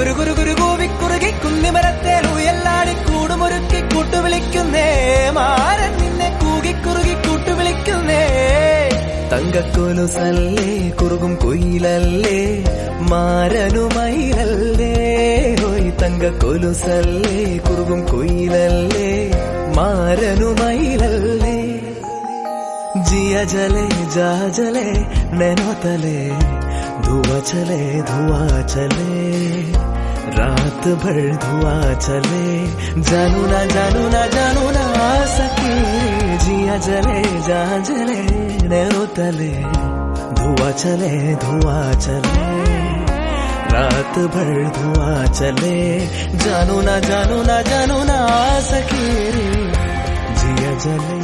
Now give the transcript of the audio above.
കുരു കുരു കുരു കൂവി കുറുകി കുന്നിമരത്തേൽ ഉയല്ലാടി കൂടുമൊരുക്കി കൂട്ടുവിളിക്കുന്നേ മാരൻ നിന്നെ കൂകി കുറുകി കൂട്ടുവിളിക്കുന്നേ തങ്കക്കൊലുസല്ലേ കുറുകും കുയിലല്ലേ മാരനുമയിലല്ലേ ഹോയ് തങ്കക്കൊലുസല്ലേ കുറുകും കുയിലല്ലേ മാരനുമയിലല്ലേ जिया जले जा जले नैनो तले धुआं चले रात भर धुआं चले जानू ना आ सके जिया जले जा जले नैनो तले धुआं चले रात भर धुआं चले जानू ना आ सके जिया जले